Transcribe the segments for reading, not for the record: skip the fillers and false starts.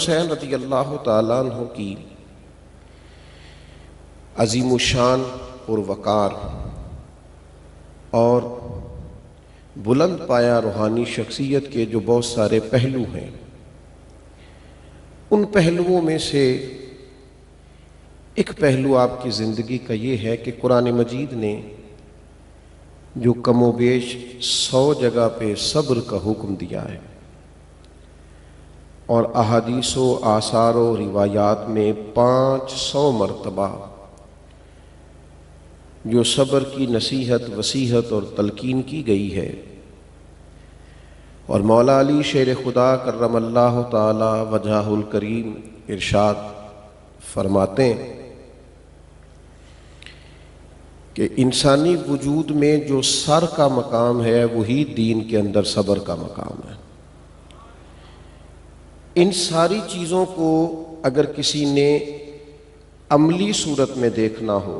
हुसैन रज़ी अल्लाह ताला अन्हु की अज़ीमुशान और वक़ार और बुलंद पाया रूहानी शख्सियत के जो बहुत सारे पहलू हैं, उन पहलुओं में से एक पहलू आपकी ज़िंदगी का ये है कि कुरान मजीद ने जो कमोबेश 100 जगह पे सब्र का हुक्म दिया है और अहादीसो आसारो रिवायात में 500 मरतबा जो सब्र की नसीहत, वसीहत और तलकीन की गई है। और मौला अली शेर खुदा करमल्लाहु ताला वजहुल करीम इरशाद फरमाते हैं कि इंसानी वजूद में जो सर का मकाम है वही दीन के अंदर सब्र का मकाम है। इन सारी चीज़ों को अगर किसी ने अमली सूरत में देखना हो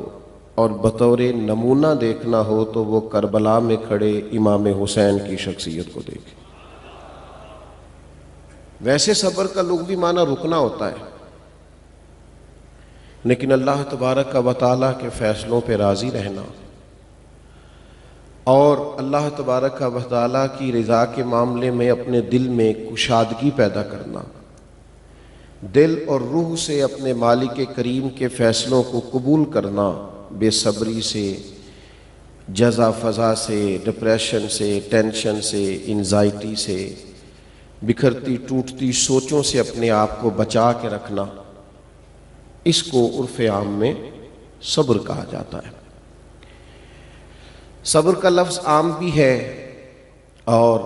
और बतौर नमूना देखना हो तो वो करबला में खड़े इमाम हुसैन की शख्सियत को देखे। वैसे सब्र का लुग़वी माना रुकना होता है, लेकिन अल्लाह तबारक व तआला के फ़ैसलों पे राज़ी रहना और अल्लाह तबारक व तआला की रज़ा के मामले में अपने दिल में कुशादगी पैदा करना, दिल और रूह से अपने मालिक करीम के फ़ैसलों को कबूल करना, बेसब्री से, जज़ा फ़ज़ा से, डिप्रेशन से, टेंशन से, एंजाइटी से, बिखरती टूटती सोचों से अपने आप को बचा के रखना, इसको उर्फ़ आम में सब्र कहा जाता है। सब्र का लफ्ज़ आम भी है और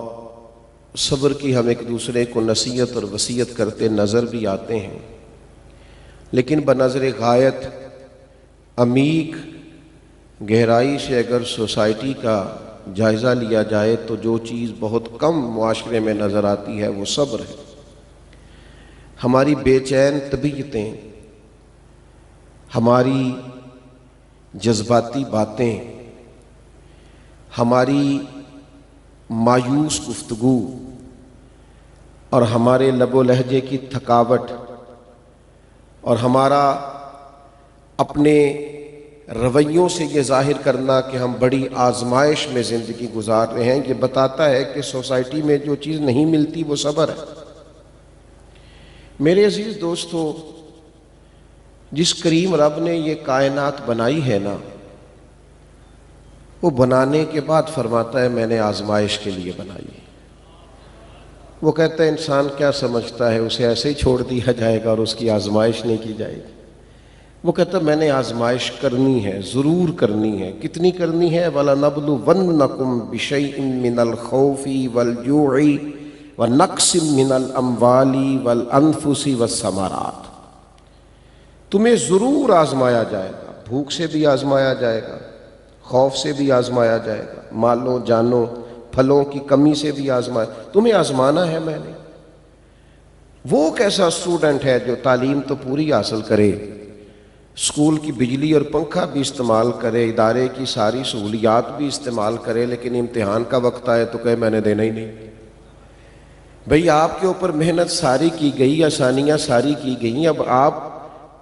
सब्र की हम एक दूसरे को नसीहत और वसीयत करते नज़र भी आते हैं, लेकिन बनज़र गायत अमीक गहराई से अगर सोसाइटी का जायज़ा लिया जाए तो जो चीज़ बहुत कम मुआशरे में नज़र आती है वो सब्र है। हमारी बेचैन तबीयतें, हमारी जज्बाती बातें, हमारी मायूस गुफ्तगू और हमारे लबो लहजे की थकावट और हमारा अपने रवैयों से ये ज़ाहिर करना कि हम बड़ी आजमाइश में ज़िंदगी गुजार रहे हैं, ये बताता है कि सोसाइटी में जो चीज़ नहीं मिलती वो सब्र है। मेरे अजीज़ दोस्तों, जिस करीम रब ने ये कायनात बनाई है ना, वो बनाने के बाद फरमाता है मैंने आजमाइश के लिए बनाई है। वो कहता है इंसान क्या समझता है, उसे ऐसे ही छोड़ दिया जाएगा और उसकी आजमाइश नहीं की जाएगी। वो कहता मैंने आजमाइश करनी है, ज़रूर करनी है। कितनी करनी है? वलनबलुवन्नकुम बिशैइन मिनल खौफि वल जूइ व नक्सिम मिनल अम्वाली वल अनफुसी वस्समरात। तुम्हें ज़रूर आजमाया जाएगा, भूख से भी आजमाया जाएगा, खौफ से भी आजमाया जाएगा, मालों जानों फलों की कमी से भी आजमाया। तुम्हें आजमाना है मैंने। वो कैसा स्टूडेंट है जो तालीम तो पूरी हासिल करे, स्कूल की बिजली और पंखा भी इस्तेमाल करे, इदारे की सारी सहूलियात भी इस्तेमाल करे, लेकिन इम्तिहान का वक्त आए तो कहे मैंने देना ही नहीं। भाई आपके ऊपर मेहनत सारी की गई, आसानियाँ सारी की गई, अब आप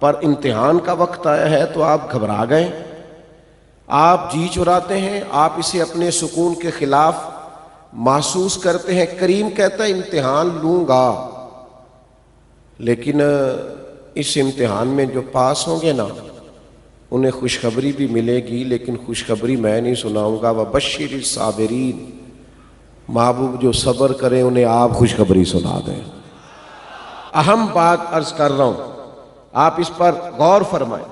पर इम्तिहान का वक्त आया है तो आप घबरा गए, आप जी चुराते हैं, आप इसे अपने सुकून के खिलाफ महसूस करते हैं। करीम कहता है इम्तिहान लूँगा, लेकिन इस इम्तिहान में जो पास होंगे ना उन्हें खुशखबरी भी मिलेगी, लेकिन खुशखबरी मैं नहीं सुनाऊंगा। व बशीर साबिरीन, महबूब जो सब्र करें उन्हें आप खुशखबरी सुना दें। अहम बात अर्ज कर रहा हूं, आप इस पर गौर फरमाएं।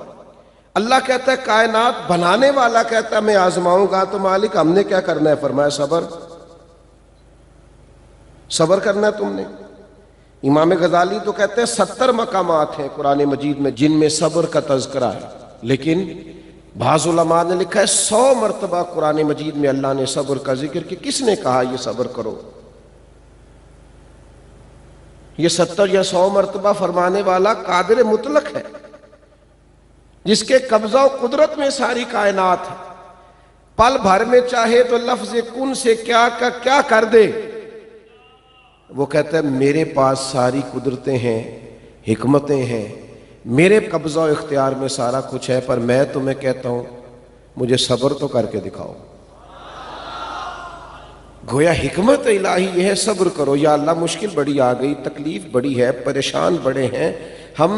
अल्लाह कहता है, कायनात बनाने वाला कहता है मैं आजमाऊंगा, तो मालिक हमने क्या करना है? फरमाया सब्र। सब्र करना है तुमने। इमाम गजाली तो कहते हैं 70 मकामात हैं कुरान मजीद में जिनमें सब्र का तज़किरा है, लेकिन बाज़ उलमा ने लिखा है 100 मरतबा कुरान मजीद में अल्लाह ने सब्र का जिक्र किया। किसने कहा ये सब्र करो? ये 70 या 100 मरतबा फरमाने वाला कादिर मुतलक है, जिसके कब्जा और कुदरत में सारी कायनात है। पल भर में चाहे तो लफ्ज़ कुन से क्या का क्या कर दे। वो कहता है मेरे पास सारी कुदरतें हैं, हिकमतें हैं, मेरे कब्ज़ा और इख्तियार में सारा कुछ है, पर मैं तुम्हें कहता हूँ मुझे सब्र तो करके दिखाओ। गोया हिकमत इलाही ये है, सब्र करो। या अल्लाह मुश्किल बड़ी आ गई, तकलीफ बड़ी है, परेशान बड़े हैं, हम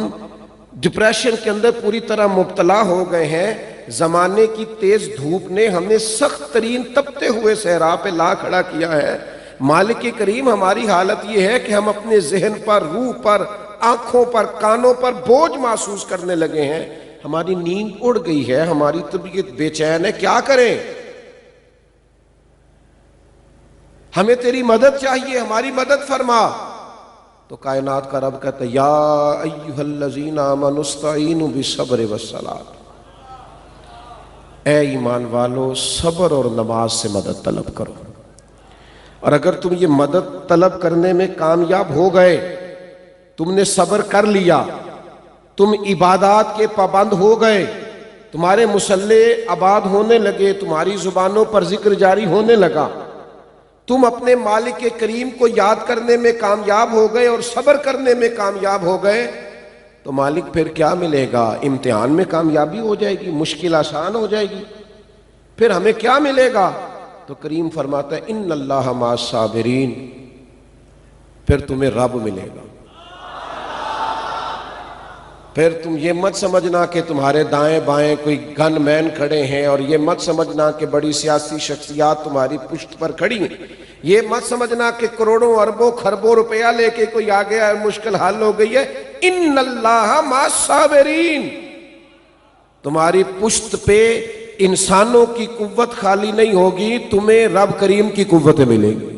डिप्रेशन के अंदर पूरी तरह मुब्तला हो गए हैं। ज़माने की तेज़ धूप ने हमें सख्त तरीन तपते हुए सहरा पे ला खड़ा किया है। मालिक करीम, हमारी हालत ये है कि हम अपने जहन पर, रूह पर, आंखों पर, कानों पर बोझ महसूस करने लगे हैं। हमारी नींद उड़ गई है, हमारी तबीयत बेचैन है, क्या करें? हमें तेरी मदद चाहिए, हमारी मदद फरमा। तो कायनात का रब कहता है, या अय्युहल्लज़ीना आमनुस्तईनु बिस्सब्रि वस्सलात, ए ईमान वालो, सब्र और नमाज से मदद तलब करो। और अगर तुम ये मदद तलब करने में कामयाब हो गए, तुमने सब्र कर लिया, तुम इबादत के पाबंद हो गए, तुम्हारे मुसल्ले आबाद होने लगे, तुम्हारी जुबानों पर जिक्र जारी होने लगा, तुम अपने मालिक के करीम को याद करने में कामयाब हो गए और सब्र करने में कामयाब हो गए, तो मालिक फिर क्या मिलेगा? इम्तिहान में कामयाबी हो जाएगी, मुश्किल आसान हो जाएगी। फिर हमें क्या मिलेगा? तो करीम फरमाता है, इन्नल्लाह माअस साबिरीन, फिर तुम्हें रब मिलेगा। फिर तुम ये मत समझना कि तुम्हारे दाएं बाएं कोई गन मैन खड़े हैं, और ये मत समझना कि बड़ी सियासी शख्सियात तुम्हारी पुश्त पर खड़ी हैं। ये मत समझना कि करोड़ों अरबों खरबों रुपया लेके कोई आ गया है, मुश्किल हल हो गई है। इन्नल्लाह माअस साबिरीन, तुम्हारी पुश्त पे इंसानों की कुव्वत खाली नहीं होगी, तुम्हें रब करीम की कुव्वतें मिलेंगी।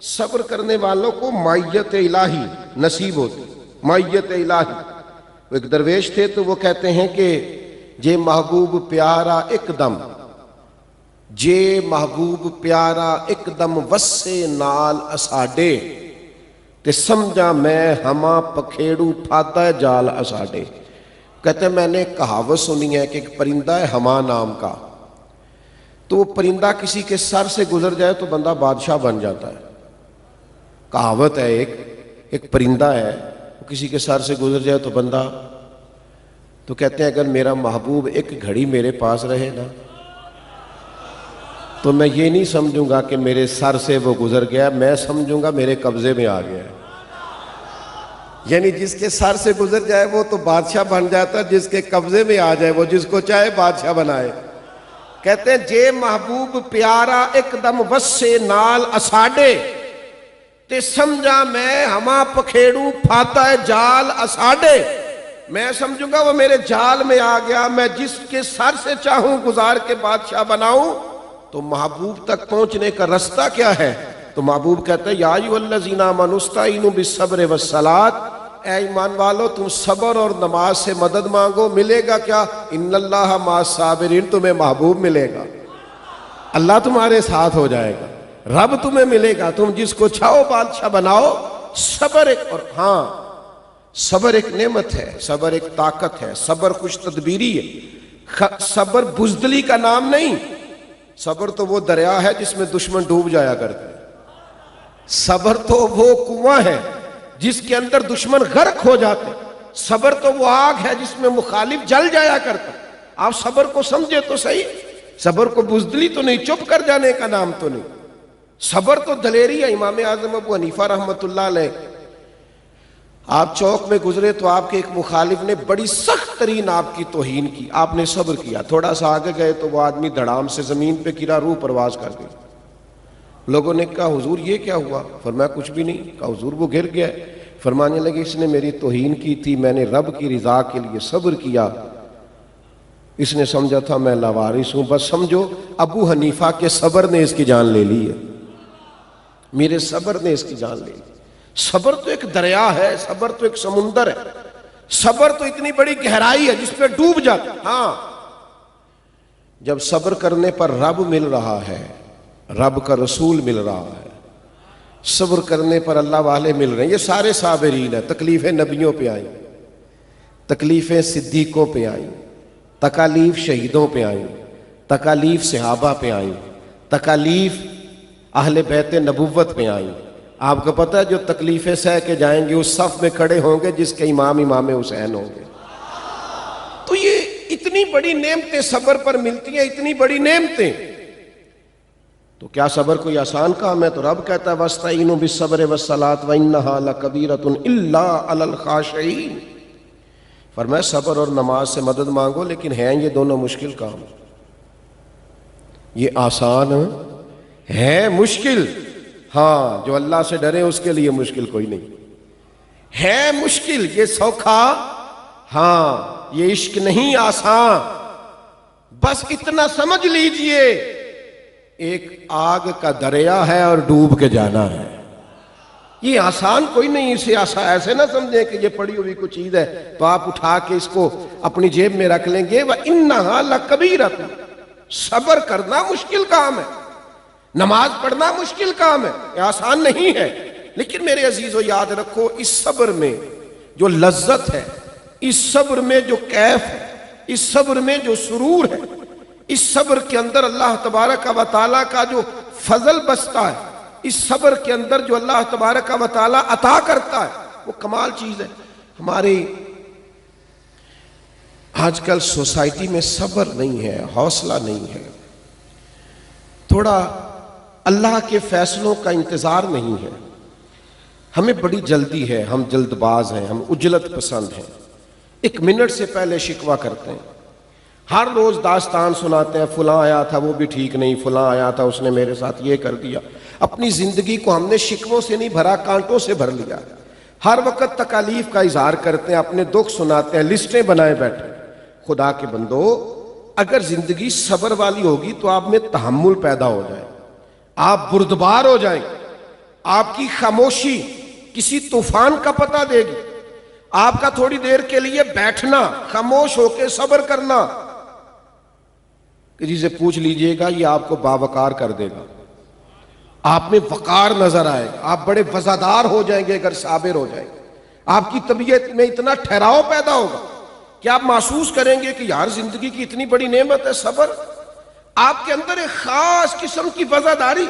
सब्र करने वालों को मायत इलाही नसीब होती, मायत इलाही। एक दरवेश थे, तो वो कहते हैं कि जे महबूब प्यारा एकदम, जे महबूब प्यारा एकदम वस्से नाल असाडे, ते समझा मैं हमा पखेड़ू फाता जाल असाडे। कहते हैं मैंने कहावत सुनी है कि एक परिंदा है हमा नाम का, तो वो परिंदा किसी के सर से गुजर जाए तो बंदा बादशाह बन जाता है। कहावत है, एक परिंदा है, किसी के सर से गुजर जाए तो बंदा, तो कहते हैं अगर मेरा महबूब एक घड़ी मेरे पास रहे ना, तो मैं ये नहीं समझूंगा कि मेरे सर से वो गुजर गया, मैं समझूंगा मेरे कब्जे में आ गया। यानी जिसके सर से गुजर जाए वो तो बादशाह बन जाता है, जिसके कब्जे में आ जाए वो जिसको चाहे बादशाह बनाए। कहते हैं जे महबूब प्यारा एकदम वस्से नाल असाडे, ते समझा मैं हमा पखेड़ू फाता जाल असाडे, मैं समझूंगा वो मेरे जाल में आ गया, मैं जिसके सर से चाहूं गुजार के बादशाह बनाऊं। तो महबूब तक पहुंचने का रास्ता क्या है? तो महबूब कहते हैं, या अय्युहल्लज़ीना आमनुस्तईनु बिस्सब्रि वस्सलात, ऐ ईमान वालो तुम सब्र और नमाज से मदद मांगो। मिलेगा क्या? इन्नल्लाह माअस साबिरीन, तुम्हें महबूब मिलेगा, अल्लाह तुम्हारे साथ हो जाएगा, रब तुम्हें मिलेगा, तुम जिसको चाहो बादशाह बनाओ। सब्र एक, और हाँ सब्र एक नेमत है, सब्र एक ताकत है, सब्र कुछ तदबीरी है। सब्र बुज़दिली का नाम नहीं, सब्र तो वो दरिया है जिसमें दुश्मन डूब जाया करते हैं। सब्र तो वो कुआं है जिसके अंदर दुश्मन गर्क हो जाते। सब्र तो वो आग है जिसमें मुखालिफ जल जाया करता। आप सब्र को समझे तो सही, सब्र को बुज़दिली तो नहीं, चुप कर जाने का नाम तो नहीं। सब्र तो दलेरी है। इमाम आज़म अबू हनीफा रहमतुल्लाह अलैह, आप चौक में गुजरे तो आपके एक मुखालिफ ने बड़ी सख्त तरीन आपकी तौहीन की, आपने सब्र किया। थोड़ा सा आगे गए तो वो आदमी धड़ाम से जमीन पे गिरा, रूह परवाज कर गई। लोगों ने कहा हुजूर ये क्या हुआ? फरमाया कुछ भी नहीं। कहा हुजूर वो गिर गया। फरमाने लगे इसने मेरी तौहीन की थी, मैंने रब की रिजा के लिए सब्र किया, इसने समझा था मैं लावारिस हूं। बस समझो अबू हनीफा के सब्र ने इसकी जान ले ली है, मेरे सब्र ने इसकी जान ले ली। सब्र तो एक दरिया है, सब्र तो एक समुंदर है, सब्र तो इतनी बड़ी गहराई है जिसपे डूब जाता। हाँ, जब सब्र करने पर रब मिल रहा है, रब का रसूल मिल रहा है, सब्र करने पर अल्लाह वाले मिल रहे हैं, ये सारे साबिरीन है। तकलीफें नबियों पे आई, तकलीफें सिद्दीकों पे आई, तकालीफ शहीदों पे आई, तकालीफ सहाबा पे आई, तकालीफ अहले बैत नबुव्वत पे आई, आपको पता है जो तकलीफें सह के जाएंगे उस सफ में खड़े होंगे जिसके इमाम इमाम हुसैन होंगे। तो ये इतनी बड़ी नेमतें सब्र पर मिलती हैं, इतनी बड़ी नेमतें। तो क्या सब्र कोई आसान काम है? तो रब कहता है वस्तईनु बिस्सब्रि वस्सलात व इन्नहा लकबीरतुन इल्ला अलल खाशिईन। फरमाया सब्र और नमाज से मदद मांगो, लेकिन हैं ये दोनों मुश्किल काम। ये आसान है, मुश्किल हाँ, जो अल्लाह से डरे उसके लिए मुश्किल कोई नहीं है। मुश्किल ये सौखा हाँ, ये इश्क नहीं आसान। बस इतना समझ लीजिए, एक आग का दरिया है और डूब के जाना है। ये आसान कोई नहीं। इसे ऐसे ना समझें कि ये पड़ी हुई कोई चीज है तो आप उठा के इसको अपनी जेब में रख लेंगे। वह इन्नहा लकबीरतुन, सब्र करना मुश्किल काम है, नमाज पढ़ना मुश्किल काम है, ये आसान नहीं है। लेकिन मेरे अजीजों याद रखो, इस सब्र में जो लज्जत है, इस सब्र में जो कैफ है, इस सब्र में जो सुरूर है, इस सब्र के अंदर अल्लाह तबारक व तआला का जो फजल बसता है, इस सब्र के अंदर जो अल्लाह तबारक व तआला अता करता है, वो कमाल चीज है। हमारे आजकल सोसाइटी में सब्र नहीं है, हौसला नहीं है, थोड़ा अल्लाह के फैसलों का इंतजार नहीं है। हमें बड़ी जल्दी है, हम जल्दबाज हैं, हम उजलत पसंद हैं, एक मिनट से पहले शिकवा करते हैं। हर रोज दास्तान सुनाते हैं, फुला आया था वो भी ठीक नहीं, फुला आया था उसने मेरे साथ ये कर दिया। अपनी जिंदगी को हमने शिकवों से नहीं भरा, कांटों से भर लिया। हर वक्त तकालीफ का इजहार करते हैं, अपने दुख सुनाते हैं, लिस्टें बनाए बैठे। खुदा के बंदो, अगर जिंदगी सब्र वाली होगी तो आप में तहम्मुल पैदा हो जाए, आप बुर्दबार हो जाएंगे, आपकी खामोशी किसी तूफान का पता देगी। आपका थोड़ी देर के लिए बैठना, खामोश होकर सब्र करना, किसी से पूछ लीजिएगा, ये आपको बावकार कर देगा, आप में वकार नजर आएगा, आप बड़े वफादार हो जाएंगे अगर साबिर हो जाएंगे। आपकी तबीयत में इतना ठहराव पैदा होगा कि आप महसूस करेंगे कि यार जिंदगी की इतनी बड़ी नेमत है सब्र। आपके अंदर एक खास किस्म की वफादारी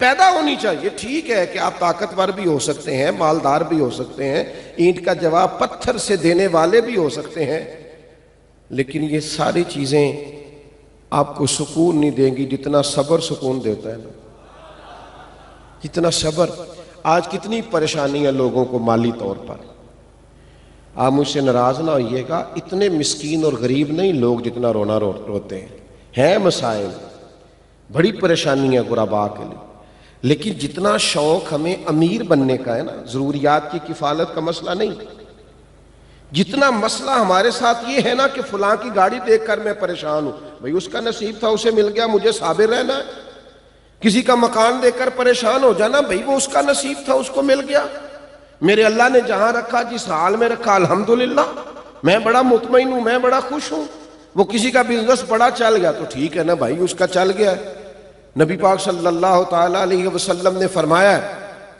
पैदा होनी चाहिए। ठीक है कि आप ताकतवर भी हो सकते हैं, मालदार भी हो सकते हैं, ईंट का जवाब पत्थर से देने वाले भी हो सकते हैं, लेकिन ये सारी चीजें आपको सुकून नहीं देंगी जितना सब्र सुकून देता है ना। जितना सब्र, आज कितनी परेशानी है लोगों को माली तौर पर। आप मुझसे नाराज ना होइएगा, इतने मिस्कीन और गरीब नहीं लोग जितना रोना रोते हैं मसाइल, बड़ी परेशानी है गुरबा के लिए। लेकिन जितना शौक हमें अमीर बनने का है ना, जरूरियात की किफालत का मसला नहीं, जितना मसला हमारे साथ ये है ना कि फलां की गाड़ी देखकर मैं परेशान हूं, भाई उसका नसीब था उसे मिल गया, मुझे साबिर रहना है। किसी का मकान देखकर परेशान हो जाना, भाई वो उसका नसीब था उसको मिल गया। मेरे अल्लाह ने जहां रखा, जिस हाल में रखा, अल्हम्दुलिल्लाह, मैं बड़ा मुतमईन हूं, मैं बड़ा खुश हूं। वो किसी का बिजनेस बड़ा चल गया तो ठीक है ना भाई, उसका चल गया। नबी पाक सल्लल्लाहु ताला अलैहि वसल्लम ने फरमाया,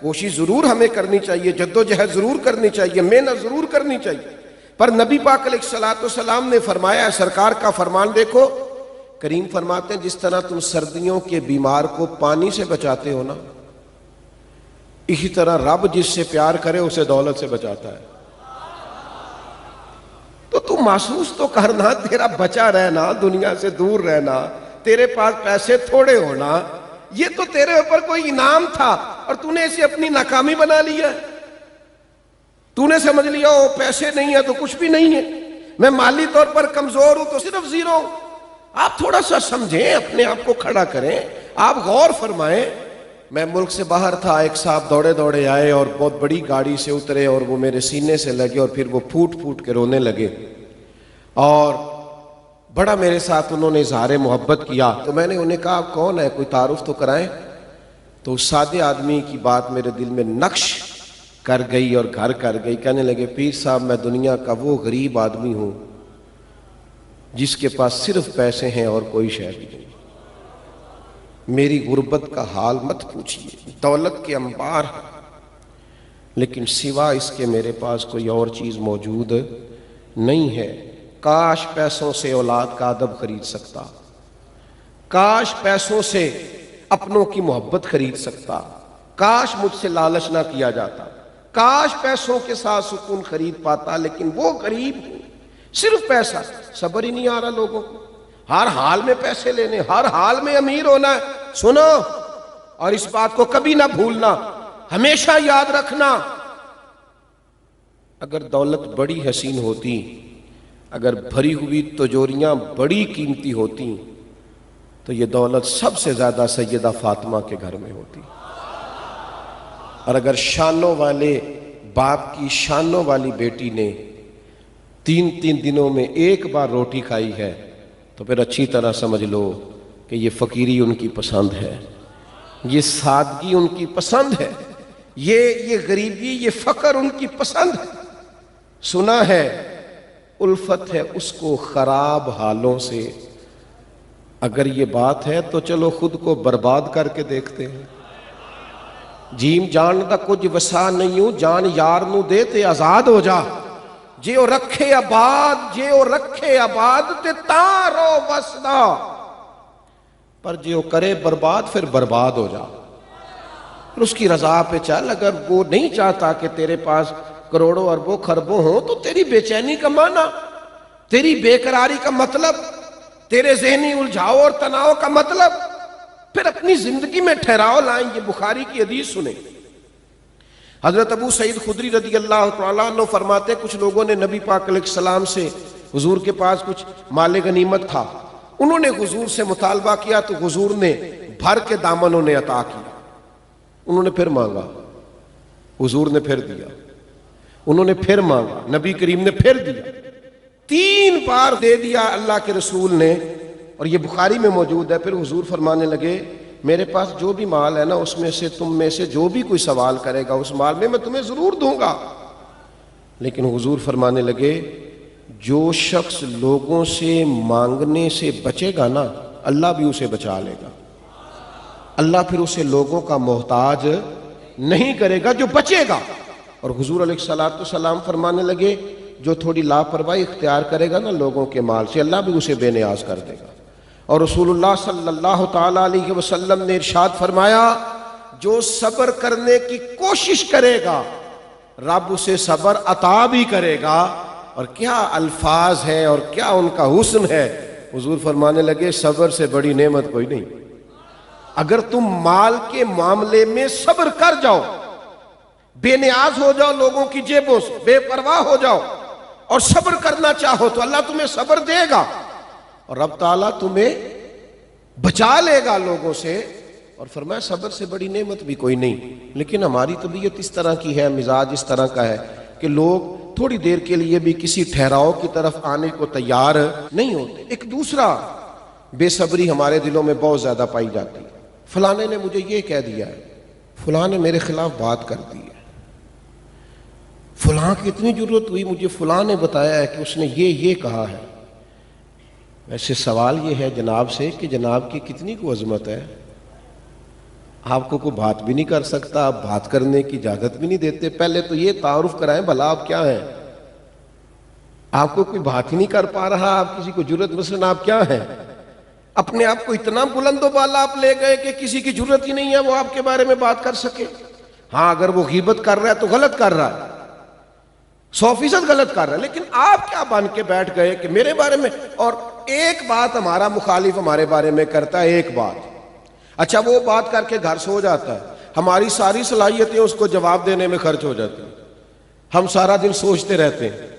कोशिश जरूर हमें करनी चाहिए, जद्दोजहद जरूर करनी चाहिए, मेहनत जरूर करनी चाहिए, पर नबी पाक अलैहिस्सलाम ने फरमाया, सरकार का फरमान देखो, करीम फरमाते हैं जिस तरह तुम सर्दियों के बीमार को पानी से बचाते हो ना, इसी तरह रब जिससे प्यार करे उसे दौलत से बचाता है। तो तू महसूस तो करना, तेरा बचा रहना, दुनिया से दूर रहना, तेरे पास पैसे थोड़े होना, ये तो तेरे ऊपर कोई इनाम था और तूने इसे अपनी नाकामी बना लिया। तूने समझ लिया वो पैसे नहीं है तो कुछ भी नहीं है, मैं माली तौर पर कमजोर हूं तो सिर्फ जीरो। आप थोड़ा सा समझें, अपने आप को खड़ा करें, आप गौर फरमाएं। मैं मुल्क से बाहर था, एक साहब दौड़े दौड़े आए और बहुत बड़ी गाड़ी से उतरे और वो मेरे सीने से लगे और फिर वो फूट फूट के रोने लगे और बड़ा मेरे साथ उन्होंने इजहार मोहब्बत किया। तो मैंने उन्हें कहा आप कौन है, कोई तारुफ तो कराएं। तो उस सादे आदमी की बात मेरे दिल में नक्श कर गई और घर कर गई। कहने लगे पीर साहब, मैं दुनिया का वो गरीब आदमी हूं जिसके पास सिर्फ पैसे हैं और कोई शय भी नहीं। मेरी गुर्बत का हाल मत पूछिए, दौलत के अंबार हैं, लेकिन सिवा इसके मेरे पास कोई और चीज मौजूद नहीं है। काश पैसों से औलाद का अदब खरीद सकता, काश पैसों से अपनों की मोहब्बत खरीद सकता, काश मुझसे लालच ना किया जाता, काश पैसों के साथ सुकून खरीद पाता, लेकिन वो गरीब हूं, सिर्फ पैसा, सब्र ही नहीं आ रहा लोगों को, हर हाल में पैसे लेने, हर हाल में अमीर होना है। सुनो, और इस बात को कभी ना भूलना, हमेशा याद रखना, अगर दौलत बड़ी हसीन होती, अगर भरी हुई तिजोरियां बड़ी कीमती होती, तो ये दौलत सबसे ज्यादा सैयदा फातिमा के घर में होती। और अगर शानों वाले बाप की शानों वाली बेटी ने 3-3 दिनों में एक बार रोटी खाई है, तो फिर अच्छी तरह समझ लो कि ये फकीरी उनकी पसंद है, ये सादगी उनकी पसंद है, ये गरीबी, ये फकर उनकी पसंद है। सुना है उल्फत है उसको खराब हालों से। अगर ये बात है तो चलो खुद को बर्बाद करके देखते हैं। जीम जान दा कुछ वसा नहीं हूं, जान यार नू दे ते आजाद हो जा। जे ओ रखे आबाद, जे ओ रखे आबाद ते तारो वसदा, पर जे ओ करे बर्बाद फिर बर्बाद हो जा। फिर उसकी रजा पे चल। अगर वो नहीं चाहता कि तेरे पास करोड़ों अरबों खरबों हो, तो तेरी बेचैनी का माना, तेरी बेकरारी का मतलब, तेरे ज़हनी उलझाव और तनाव का मतलब, फिर अपनी जिंदगी में ठहराव लाएं। ये बुखारी की हदीस सुने। हजरत अबू सईद खुदरी रदी अल्लाह तआला अन्हु फरमाते, कुछ लोगों ने नबी पाक अलैहिस्सलाम से, हुजूर के पास कुछ माले गनीमत था, उन्होंने हुजूर से मुतालबा किया तो हुजूर ने भर के दामन उन्हें अता किया। उन्होंने फिर मांगा, हुजूर ने फिर दिया, उन्होंने फिर मांगा, नबी करीम ने फिर दिया, 3 बार दे दिया अल्लाह के रसूल ने। और ये बुखारी में मौजूद है। फिर हुजूर फरमाने लगे, मेरे पास जो भी माल है ना, उसमें से तुम में से जो भी कोई सवाल करेगा उस माल में मैं तुम्हें जरूर दूंगा। लेकिन हुजूर फरमाने लगे, जो शख्स लोगों से मांगने से बचेगा ना, अल्लाह भी उसे बचा लेगा। अल्लाह फिर उसे लोगों का मोहताज नहीं करेगा जो बचेगा। और हुजूर अलैहिस्सलाम फरमाने लगे, जो थोड़ी लापरवाही इख्तियार करेगा ना लोगों के माल से, अल्लाह भी उसे बेनियाज कर देगा। और रसूलुल्लाह सल्लल्लाहु ताला अलैहि वसल्लम ने इरशाद फरमाया, जो सब्र करने की कोशिश करेगा रब उसे सब्र अता भी करेगा। और क्या अल्फाज है और क्या उनका हुस्न है। हुजूर फरमाने लगे, सब्र से बड़ी नेमत कोई नहीं। अगर तुम माल के मामले में सब्र कर जाओ, बेनियाज हो जाओ लोगों की जेबों से, बेपरवाह हो जाओ और सब्र करना चाहो, तो अल्लाह तुम्हें सब्र देगा और रब ताला तुम्हें बचा लेगा लोगों से। और फरमाया, सब्र से बड़ी नेमत भी कोई नहीं। लेकिन हमारी तबीयत इस तरह की है, मिजाज इस तरह का है कि लोग थोड़ी देर के लिए भी किसी ठहराव की तरफ आने को तैयार नहीं होते। एक दूसरा बेसब्री हमारे दिलों में बहुत ज्यादा पाई जाती है। फलाने ने मुझे ये कह दिया है, फलां ने मेरे खिलाफ बात कर दी है, फलां की इतनी जरूरत हुई, मुझे फलां ने बताया है कि उसने ये कहा है। वैसे सवाल ये है जनाब से कि जनाब की कितनी को अजमत है, आपको कोई बात भी नहीं कर सकता, आप बात करने की इजाजत भी नहीं देते। पहले तो ये तारुफ कराएं, भला आप क्या हैं। आपको कोई बात ही नहीं कर पा रहा, आप किसी को जरूरत, मसलन आप क्या हैं। अपने आप को इतना बुलंदो बाला आप ले गए कि किसी की जरूरत ही नहीं है वो आपके बारे में बात कर सके। हाँ, अगर वो गीबत कर रहा है तो गलत कर रहा है, 100% गलत कर रहा है। लेकिन आप क्या बन के बैठ गए कि मेरे बारे में, और एक बात हमारा मुखालिफ हमारे बारे में करता है, एक बात, अच्छा वो बात करके घर सो जाता है, हमारी सारी सलाहियतें उसको जवाब देने में खर्च हो जाती हैं। हम सारा दिन सोचते रहते हैं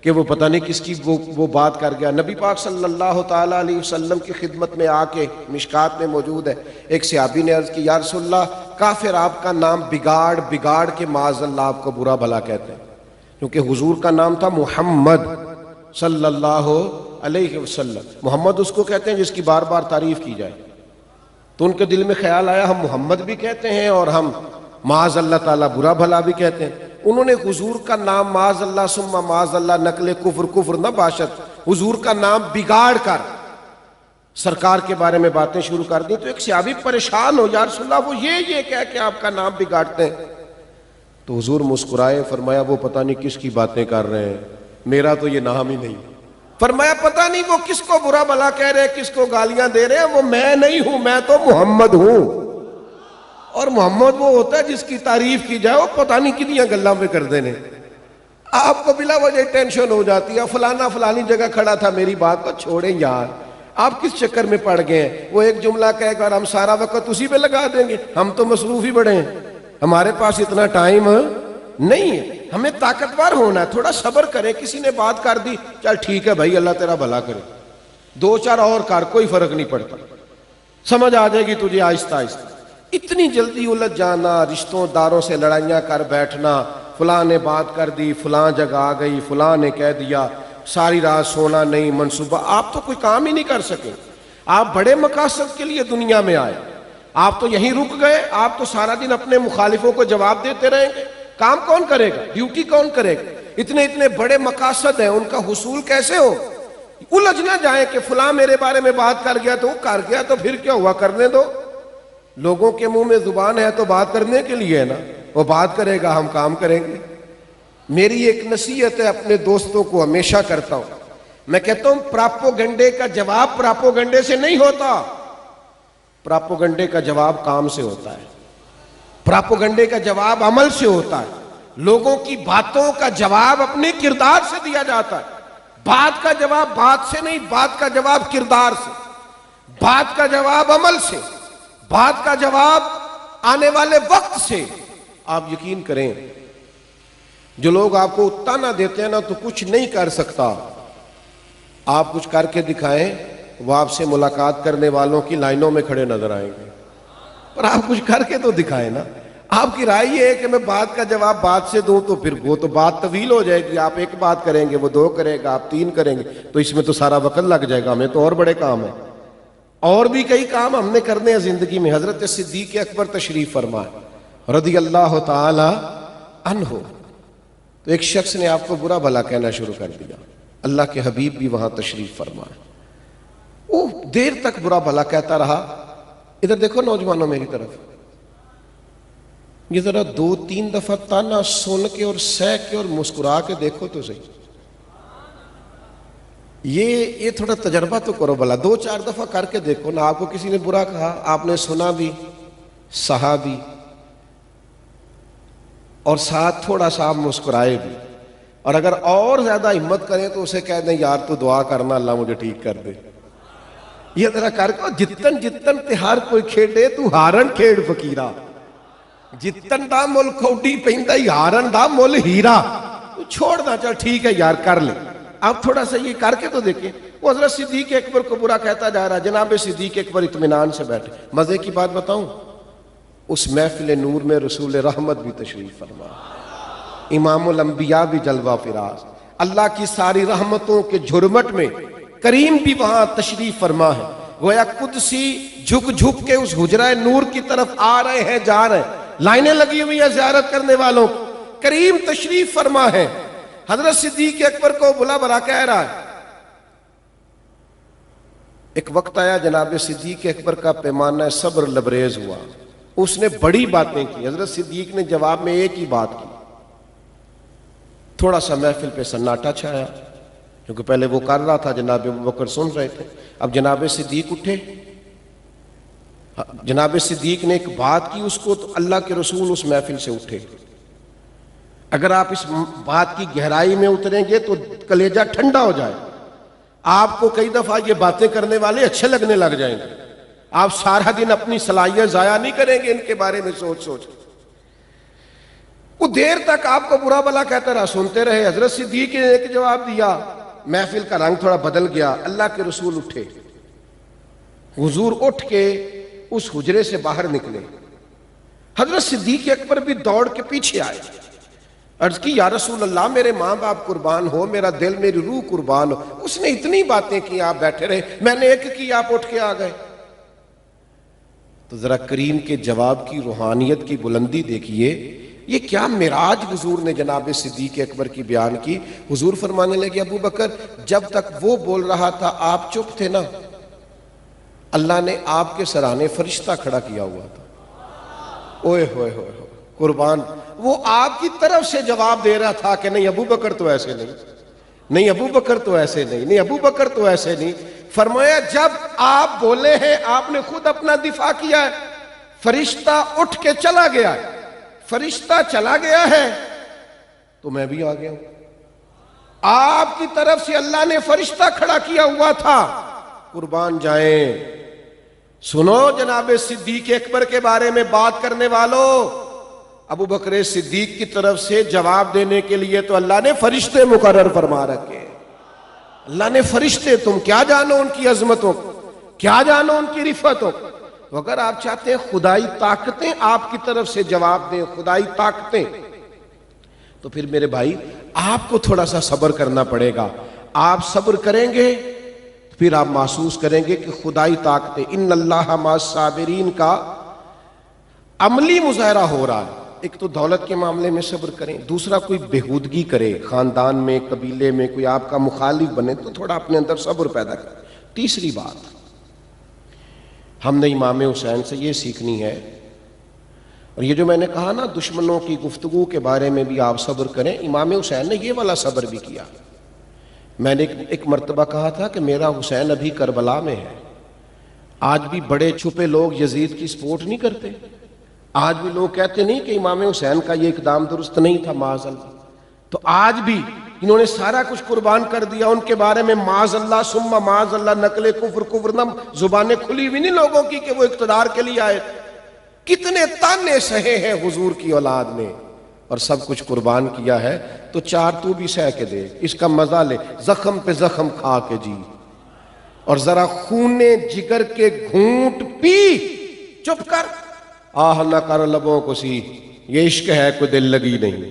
कि वो पता नहीं किसकी वो बात कर गया। नबी पाक सल्लल्लाहु ताला अलैहि वसल्लम की खिदमत में आके, मिशकात में मौजूद है, एक सहाबी ने अर्ज की, या रसूलल्लाह, काफिर आपका नाम बिगाड़ के माज़अल्लाह आपको बुरा भला कहते हैं, क्योंकि हुजूर का नाम था मुहम्मद सल्लल्लाहु अलैहि वसल्लम। मोहम्मद उसको कहते हैं जिसकी बार बार तारीफ की जाए। तो उनके दिल में ख्याल आया, हम मोहम्मद भी कहते हैं और हम माज़अल्लाह ताला बुरा भला भी कहते हैं। उन्होंने हुजूर का नाम माज़अल्लाह सुम्मा माज़अल्लाह नकले कुफ्र न बाशत, हुजूर का नाम बिगाड़ कर सरकार के बारे में बातें शुरू कर दी। तो एक सहाबी परेशान हो, या रसूलल्लाह वो ये कह के आपका नाम बिगाड़ते हैं। तो हुजूर मुस्कुराए, फरमाया वो पता नहीं किसकी बातें कर रहे हैं, मेरा तो ये नाम ही नहीं। फरमाया पता नहीं वो किसको बुरा भला कह रहे हैं, किसको गालियां दे रहे हैं, वो मैं नहीं हूं, मैं तो मोहम्मद हूं। और मोहम्मद वो होता है जिसकी तारीफ की जाए वो पता नहीं कितनी गल्ला में कर देने। आपको बिला वजह टेंशन हो जाती है, फलाना फलानी जगह खड़ा था, मेरी बात को छोड़ें यार, आप किस चक्कर में पड़ गए हैं। वो एक जुमला कहेगा और हम सारा वक्त उसी पे लगा देंगे, हम तो मसरूफ ही बड़े हैं, हमारे पास इतना टाइम नहीं है। हमें ताकतवर होना है, थोड़ा सब्र करें। किसी ने बात कर दी, चल ठीक है भाई, अल्लाह तेरा भला करे, दो चार और कर, कोई फर्क नहीं पड़ता, समझ आ जाएगी तुझे आहिस्ता आहिस्ता। इतनी जल्दी उलझ जाना, रिश्तेदारों से लड़ाइयां कर बैठना, फलां ने बात कर दी, फलां जगह आ गई, फलां ने कह दिया, सारी रात सोना नहीं, मनसूबा, आप तो कोई काम ही नहीं कर सके। आप बड़े मकासद के लिए दुनिया में आए, आप तो यहीं रुक गए। आप तो सारा दिन अपने मुखालिफों को जवाब देते रहेंगे, काम कौन करेगा, ड्यूटी कौन करेगा। इतने इतने बड़े मकासद हैं, उनका हुसूल कैसे हो। उलझ ना जाए कि फलां मेरे बारे में बात कर गया तो वो कर गया, तो फिर क्या हुआ, करने दो। लोगों के मुंह में जुबान है तो बात करने के लिए है ना, वो बात करेगा, हम काम करेंगे। मेरी एक नसीहत है अपने दोस्तों को, हमेशा करता हूं, मैं कहता हूं प्रापोगंडे का जवाब प्रापोगंडे से नहीं होता, प्रापोगंडे का जवाब काम से होता है, प्रापोगंडे का जवाब अमल से होता है। लोगों की बातों का जवाब अपने किरदार से दिया जाता है। बात का जवाब बात से नहीं, बात का जवाब किरदार से, बात का जवाब अमल से, बात का जवाब आने वाले वक्त से। आप यकीन करें, जो लोग आपको ताना देते हैं ना तो कुछ नहीं कर सकता, आप कुछ करके दिखाएं, वो आपसे मुलाकात करने वालों की लाइनों में खड़े नजर आएंगे। पर आप कुछ करके तो दिखाएं ना। आपकी राय ये है कि मैं बात का जवाब बात से दूं, तो फिर वो तो बात तवील हो जाएगी। आप एक बात करेंगे, वो दो करेगा, आप तीन करेंगे, तो इसमें तो सारा वक्त लग जाएगा। हमें तो और बड़े काम है, और भी कई काम हमने करने हैं जिंदगी में। हजरत सिद्दीक अकबर तशरीफ फरमाए रदी अल्लाह ताला अन्हु, तो एक शख्स ने आपको बुरा भला कहना शुरू कर दिया। अल्लाह के हबीब भी वहां तशरीफ फरमाए, वो देर तक बुरा भला कहता रहा। इधर देखो नौजवानों मेरी तरफ, ये जरा दो तीन दफा ताना सुन के और सह के और मुस्कुरा के देखो तो सही। ये थोड़ा तजर्बा तो करो भला, दो चार दफा करके देखो ना। आपको किसी ने बुरा कहा, आपने सुना भी, सहा भी, और साथ थोड़ा सा आप मुस्कुराए भी, और अगर और ज्यादा हिम्मत करें तो उसे कह दें यार तू दुआ करना अल्लाह मुझे ठीक कर दे। ये जरा करके, जितन जितन तिहार कोई खेडे तू हारन खेड़ फकीरा, जितन दा मुल कौडी पैंदा हारन दा मुल हीरा। तू छोड़ना, चल ठीक है यार कर ले। आप थोड़ा सा ये करके तो देखें। वो हजरत सिद्दीक अकबर को बुरा कहता जा रहा है। जनाब सिद्दीक अकबर इत्मीनान से बैठे। मजे की बात बताऊं, उस महफिल नूर में रसूल रहमत भी तशरीफ फरमा, इमामुल अंबिया भी जलवा फिराज, अल्लाह की सारी रहमतों के झुरमट में करीम भी वहां तशरीफ फरमा है। गोया कुदसी झुक झुक के उस हुजरा नूर की तरफ आ रहे हैं, जा रहे हैं, लाइनें लगी हुई है ज़ियारत करने वालों की। करीम तशरीफ फरमा है। हजरत सिद्दीक अकबर को बुला भरा कह रहा है। एक वक्त आया, जनाब सिद्दीक अकबर का पैमाना सब्र लबरेज हुआ, उसने बड़ी बातें की। हजरत सिद्दीक ने जवाब में एक ही बात की। थोड़ा सा महफिल पे सन्नाटा छाया, क्योंकि पहले वो कर रहा था, जनाब अबू बकर सुन रहे थे। अब जनाब सिद्दीक उठे, जनाब सिद्दीक ने एक बात की उसको, तो अल्लाह के रसूल उस महफिल से उठे। अगर आप इस बात की गहराई में उतरेंगे तो कलेजा ठंडा हो जाए। आपको कई दफा ये बातें करने वाले अच्छे लगने लग जाएंगे। आप सारा दिन अपनी सलाहियत जाया नहीं करेंगे इनके बारे में सोच सोच। वो देर तक आपको बुरा भला कहता रहा, सुनते रहे। हजरत सिद्दीक ने एक जवाब दिया, महफिल का रंग थोड़ा बदल गया। अल्लाह के रसूल उठे, हुजूर उठ के उस हुजरे से बाहर निकले। हजरत सिद्दीक अकबर भी दौड़ के पीछे आए। अर्ज की, या रसूल अल्लाह, मेरे माँ बाप कुर्बान हो, मेरा दिल मेरी रूह कुर्बान हो। उसने इतनी बातें की, आप बैठे रहे, मैंने एक की, आप उठ के आ गए। तो जरा करीम के जवाब की रूहानियत की बुलंदी देखिए। ये क्या मिराज हुजूर ने जनाब सिद्दीक अकबर की बयान की। हुजूर फरमाने लगे, अबू बकर, जब तक वो बोल रहा था आप चुप थे ना, अल्लाह ने आपके सराहने फरिश्ता खड़ा किया हुआ था। ओए होए होए, कुर्बान, वो आपकी तरफ से जवाब दे रहा था कि नहीं अबू बकर तो ऐसे नहीं, नहीं अबू बकर तो ऐसे नहीं, नहीं अबू बकर तो ऐसे नहीं। फरमाया, जब आप बोले हैं, आपने खुद अपना दिफा किया है, फरिश्ता उठ के चला गया है। फरिश्ता चला गया है तो मैं भी आ गया हूं। आपकी तरफ से अल्लाह ने फरिश्ता खड़ा किया हुआ था। कुर्बान जाएं। सुनो जनाब सिद्दीक अकबर के बारे में बात करने वालों, अबू बकर सिद्दीक की तरफ से जवाब देने के लिए तो अल्लाह ने फरिश्ते मुकर्रर फरमा रखे। अल्लाह ने फरिश्ते, तुम क्या जानो उनकी अजमतों को, क्या जानो उनकी रिफतों को। तो अगर आप चाहते हैं खुदाई ताकतें आपकी तरफ से जवाब दें, खुदाई ताकतें, तो फिर मेरे भाई आपको थोड़ा सा सब्र करना पड़ेगा। आप सब्र करेंगे फिर आप महसूस करेंगे कि खुदाई ताकतें, इन्नल्लाह मास्साबिरीन का अमली मुजाहरा हो रहा है। एक तो दौलत के मामले में सब्र करें, दूसरा कोई बेहूदगी करे, खानदान में, कबीले में कोई आपका मुखालिफ बने तो थोड़ा अपने अंदर सब्र पैदा करें। तीसरी बात हमने इमाम हुसैन से ये सीखनी है, और ये जो मैंने कहा ना दुश्मनों की गुफ्तगू के बारे में भी आप सब्र करें, इमाम हुसैन ने ये वाला सब्र भी किया। मैंने एक मर्तबा कहा था कि मेरा हुसैन अभी करबला में है। आज भी बड़े छुपे लोग यजीद की सपोर्ट नहीं करते। आज भी लोग कहते नहीं कि इमाम हुसैन का ये इकदाम दुरुस्त नहीं था, माज़अल्लाह। तो आज भी इन्होंने सारा कुछ कुर्बान कर दिया उनके बारे में, माज़अल्लाह सुम्मा माज़अल्लाह, नकले कुफ्र कुफ्रनम, जुबानें खुली हुई नहीं लोगों की कि वो इक़्तिदार के लिए आए। कितने ताने सहे हैं हुजूर की औलाद ने और सब कुछ कुर्बान किया है। तो चार तू भी सह के दे, इसका मजा ले, जख्म पे जख्म खा के जी, और जरा खूने जिगर के घूंट पी, चुप कर, आह न कर लबों को सी, ये इश्क है कोई दिल लगी नहीं।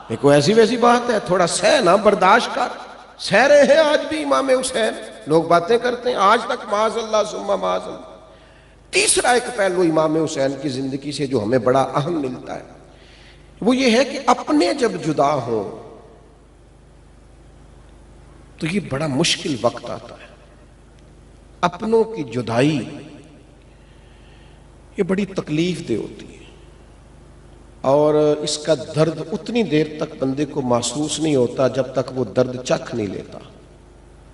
ये कोई ऐसी वैसी बात है? थोड़ा सह ना, बर्दाश्त कर। सह रहे हैं आज भी इमाम हुसैन, लोग बातें करते हैं आज तक माज़अल्लाह सुम्मा माज़अल्लाह। तीसरा एक पहलू इमाम हुसैन की जिंदगी से जो हमें बड़ा अहम मिलता है वो ये है कि अपने जब जुदा हो तो ये बड़ा मुश्किल वक्त आता है। अपनों की जुदाई ये बड़ी तकलीफ दे होती है, और इसका दर्द उतनी देर तक बंदे को महसूस नहीं होता जब तक वो दर्द चख नहीं लेता।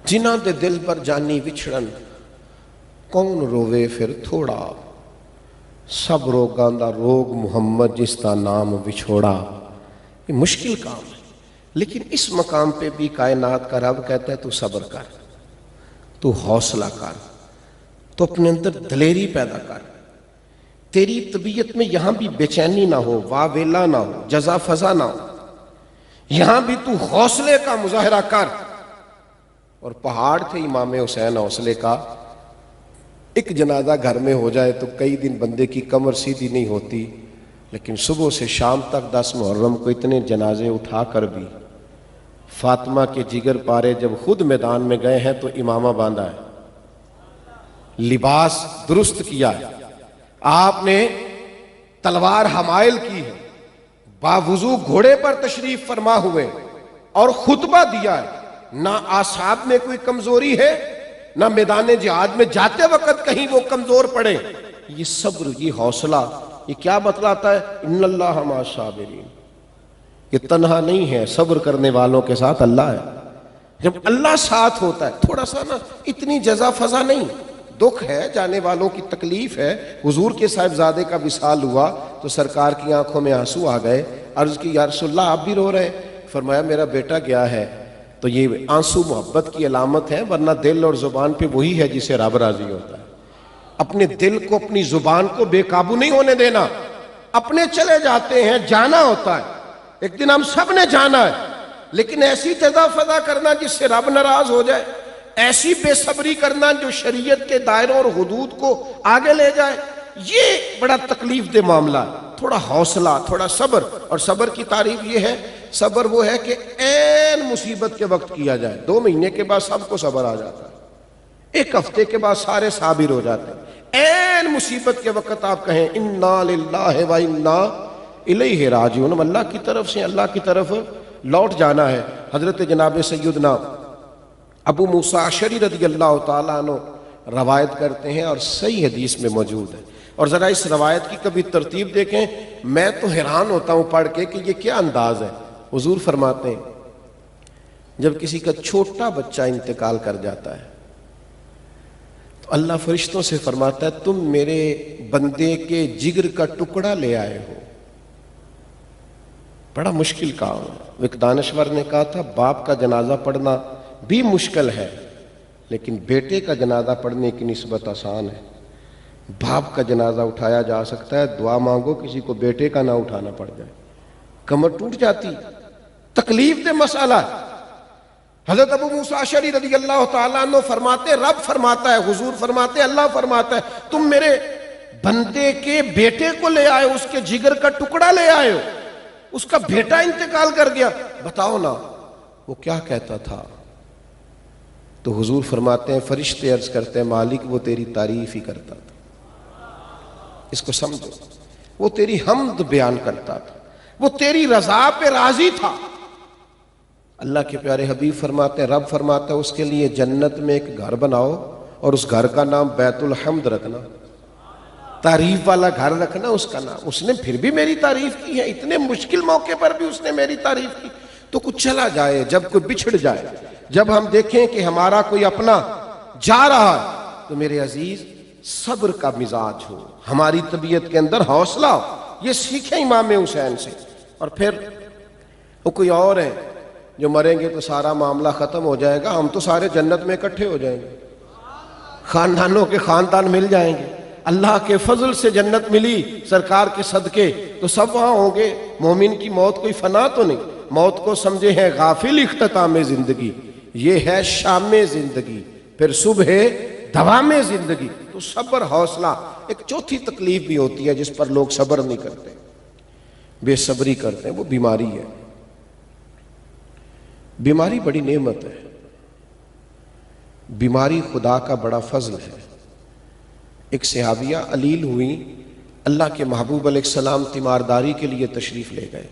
जिन्हां दे दिल पर जानी विछड़न, कौन रोवे फिर थोड़ा, सब रोगां दा रोग मुहम्मद जिसका नाम विछोड़ा। ये मुश्किल काम है, लेकिन इस मकाम पे भी कायनात का रब कहता है तू सब्र कर, तू हौसला कर, तो अपने अंदर दलेरी पैदा कर। तेरी तबीयत में यहां भी बेचैनी ना हो, वावेला ना हो, जजा फजा ना हो, यहां भी तू हौसले का मुजाहरा कर। और पहाड़ थे इमाम हुसैन हौसले का। एक जनाजा घर में हो जाए तो कई दिन बंदे की कमर सीधी नहीं होती, लेकिन सुबह से शाम तक 10 मुहर्रम को इतने जनाजे उठा कर भी फातिमा के जिगर पारे जब खुद मैदान में गए हैं तो इमामा बांधा है, लिबास दुरुस्त किया है, आपने तलवार हमायल की है, बावुजू घोड़े पर तशरीफ फरमा हुए और खुतबा दिया है। ना आसाब में कोई कमजोरी है, ना मैदान जिहाद में जाते वक्त कहीं वो कमजोर पड़े। ये सब्र, ये हौसला, ये क्या बतलाता है? इन्नल्लाह मास्साबिरीन, ये तन्हा नहीं है, सब्र करने वालों के साथ अल्लाह है। जब अल्लाह साथ होता है, थोड़ा सा ना इतनी जजा फजा नहीं, दुख है, जाने वालों की तकलीफ है। हुजूर के साहिबजादे का विसाल हुआ तो सरकार की आंखों में आंसू आ गए। अर्ज की या रसूलल्लाह आप भी रो रहे हैं? फरमाया मेरा बेटा गया है। तो ये आंसू मोहब्बत की अलामत है, वरना दिल और जुबान पे वही है जिसे रब राजी होता है। अपने दिल को, अपनी जुबान को बेकाबू नहीं होने देना। अपने चले जाते हैं, जाना होता है, एक दिन हम सब ने जाना है, लेकिन ऐसी जजा फजा करना जिससे रब नाराज हो जाए, ऐसी बेसब्री करना जो शरीयत के दायरों और हुदूद को आगे ले जाए, ये बड़ा तकलीफ दे मामला है। थोड़ा हौसला, थोड़ा सब्र। और सब्र की तारीफ ये है, सब्र वो है कि ऐन मुसीबत के वक्त किया जाए। 2 महीने के बाद सबको सब्र आ जाता है, 1 हफ्ते के बाद सारे साबिर हो जाते हैं। ऐन मुसीबत के वक्त आप कहें इन्ना लिल्लाहि व इन्ना इलैहि राजिऊन, अल्लाह की तरफ से अल्लाह की तरफ लौट जाना है। हजरत जनाब सैयदना अबू मूसा अशरी रज़ी अल्लाह तआला अन्हु रवायत करते हैं और सही हदीस में मौजूद है। और ज़रा इस रवायत की कभी तरतीब देखें, मैं तो हैरान होता हूँ पढ़ के कि ये क्या अंदाज है। हुजूर फरमाते हैं जब किसी का छोटा बच्चा इंतकाल कर जाता है तो अल्लाह फरिश्तों से फरमाता है तुम मेरे बंदे के जिगर का टुकड़ा ले आए हो। बड़ा मुश्किल काम है। एक दानश्वर ने कहा था बाप का जनाजा पढ़ना भी मुश्किल है, लेकिन बेटे का जनाजा पढ़ने की निस्बत आसान है। बाप का जनाजा उठाया जा सकता है, दुआ मांगो किसी को बेटे का ना उठाना पड़ जाए, कमर टूट जाती, तकलीफ दे मसाला। हजरत अबू मूसा अशअरी रज़ी अल्लाह तआला अन्हु फरमाते, रब फरमाता है, हुजूर फरमाते, अल्लाह फरमाता है तुम मेरे बंदे के बेटे को ले आए, उसके जिगर का टुकड़ा ले आए हो, उसका बेटा इंतकाल कर गया, बताओ ना वो क्या कहता था। तो हुजूर फरमाते हैं, फरिश्ते अर्ज करते हैं मालिक वो तेरी तारीफ ही करता था। इसको समझो, वो तेरी हम्द बयान करता था, वो तेरी रजा पे राजी था। अल्लाह के प्यारे हबीब फरमाते हैं, रब फरमाता है उसके लिए जन्नत में एक घर बनाओ और उस घर का नाम बैतुल हम्द रखना, तारीफ वाला घर रखना उसका नाम। उसने फिर भी मेरी तारीफ की है, इतने मुश्किल मौके पर भी उसने मेरी तारीफ की। तो कुछ चला जाए, जब कोई बिछड़ जाए, जब हम देखें कि हमारा कोई अपना जा रहा है, तो मेरे अजीज सब्र का मिजाज हो, हमारी तबीयत के अंदर हौसला हो। ये सीखे इमाम हुसैन से। और फिर वो कोई और है जो मरेंगे तो सारा मामला खत्म हो जाएगा, हम तो सारे जन्नत में इकट्ठे हो जाएंगे, खानदानों के खानदान मिल जाएंगे, अल्लाह के फजल से जन्नत मिली सरकार के सदके, तो सब वहां होंगे। मोमिन की मौत कोई फना तो नहीं, मौत को समझे है गाफिल इख्तिताम जिंदगी, ये है शाम जिंदगी, फिर सुबह दवाम जिंदगी। तो सब्र हौसला। एक चौथी तकलीफ भी होती है जिस पर लोग सब्र नहीं करते, बेसब्री करते हैं, वो बीमारी है। बीमारी बड़ी नेमत है, बीमारी खुदा का बड़ा फजल है। एक सहाबिया अलील हुई, अल्लाह के महबूब अलैहिस्सलाम तीमारदारी के लिए तशरीफ ले गए।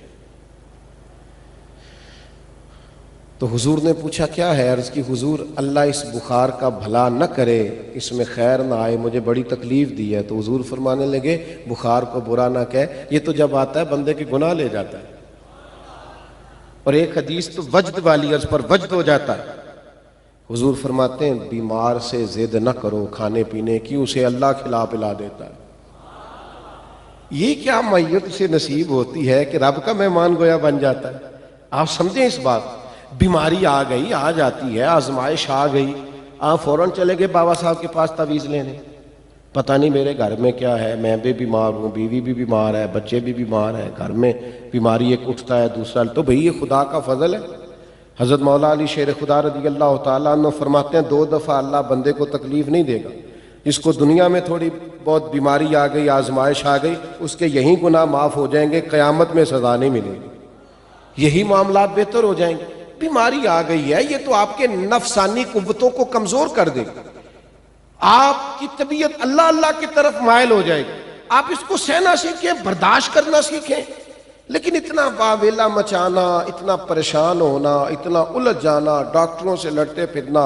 तो हुजूर ने पूछा क्या है? अर्ज की हुजूर अल्लाह इस बुखार का भला न करे, इसमें खैर ना आए, मुझे बड़ी तकलीफ दी है। तो हुजूर फरमाने लगे बुखार को बुरा ना कह, ये तो जब आता है बंदे के गुनाह ले जाता है। और एक हदीस तो वजद वाली, अर्ज पर वजद हो जाता है। हुजूर फरमाते हैं बीमार से जिद न करो खाने पीने की, उसे अल्लाह खिला पिला देता है। ये क्या मैयत से नसीब होती है कि रब का मेहमान गोया बन जाता है। आप समझें इस बात। बीमारी आ गई, आ जाती है, आजमाइश आ गई, आप फौरन चले गए बाबा साहब के पास तवीज़ लेने, पता नहीं मेरे घर में क्या है, मैं भी बीमार हूँ, बीवी भी बीमार है, बच्चे भी बीमार हैं, घर में बीमारी एक उठता है दूसरा। तो भाई ये खुदा का फजल है। हज़रत मौला अली शेर खुदा रज़ी अल्लाह तआला अन्हु फरमाते हैं 2 दफ़ा अल्लाह बंदे को तकलीफ नहीं देगा। जिसको दुनिया में थोड़ी बहुत बीमारी आ गई, आजमाइश आ गई, उसके यही गुनाह माफ़ हो जाएंगे, क़यामत में सज़ा नहीं मिलेगी, यही मामला बेहतर हो जाएंगे। बीमारी आ गई है, ये तो आपके नफसानी कुव्वतों को कमज़ोर कर देगी, आपकी तबीयत अल्लाह अल्लाह की तरफ मायल हो जाएगी। आप इसको सहना सीखें, बर्दाश्त करना सीखें। लेकिन इतना वावेला मचाना, इतना परेशान होना, इतना उलझ जाना, डॉक्टरों से लड़ते फिरना,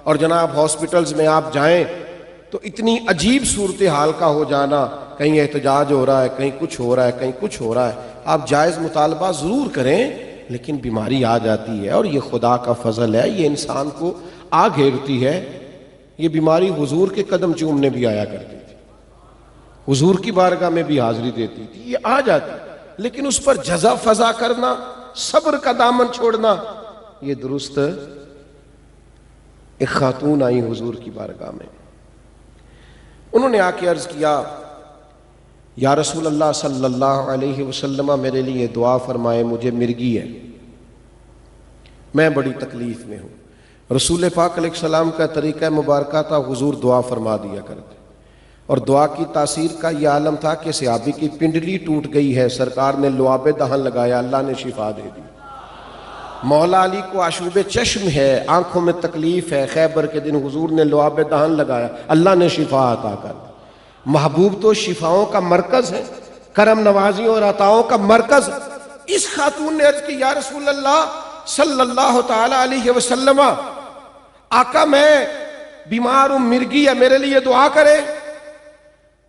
और जनाब हॉस्पिटल्स में आप जाएं तो इतनी अजीब सूरत हाल का हो जाना, कहीं एहतजाज हो रहा है, कहीं कुछ हो रहा है, कहीं कुछ हो रहा है। आप जायज़ मुतालबा ज़रूर करें, लेकिन बीमारी आ जाती है और ये खुदा का फजल है, ये इंसान को आ घेरती है। ये बीमारी हुजूर के कदम चूमने भी आया करती थी, हुजूर की बारगाह में भी हाजिरी देती थी, ये आ जाती। लेकिन उस पर जजा फजा करना, सब्र का दामन छोड़ना, ये दुरुस्त। एक खातून आई हुजूर की बारगाह में, उन्होंने आके अर्ज किया या रसूल अल्लाह सल्लल्लाहु अलैहि वसल्लम मेरे लिए दुआ फरमाए, मुझे मिर्गी है, मैं बड़ी तकलीफ में हूँ। रसूल पाक अलैहिस्सलाम का तरीका मुबारका था, हुजूर दुआ फरमा दिया करते, और दुआ की तासीर का यह आलम था कि सहाबी की पिंडली टूट गई है, सरकार ने लुआबे दहन लगाया, अल्लाह ने शिफा दे दी। मौला अली को आशूबे चश्म है, आंखों में तकलीफ है, खैबर के दिन हुजूर ने लुआबे दहन लगाया, अल्लाह ने शिफा अता कर दी। महबूब तो शिफाओं का मरकज है, करम नवाजियों और अताओं का मरकज। इस खातून ने अर्ज की या रसूल अल्लाह सल्लल्लाहु ताला अलैहि वसल्लम, आका मैं बीमार हूं, मिर्गी है, मेरे लिए दुआ करे।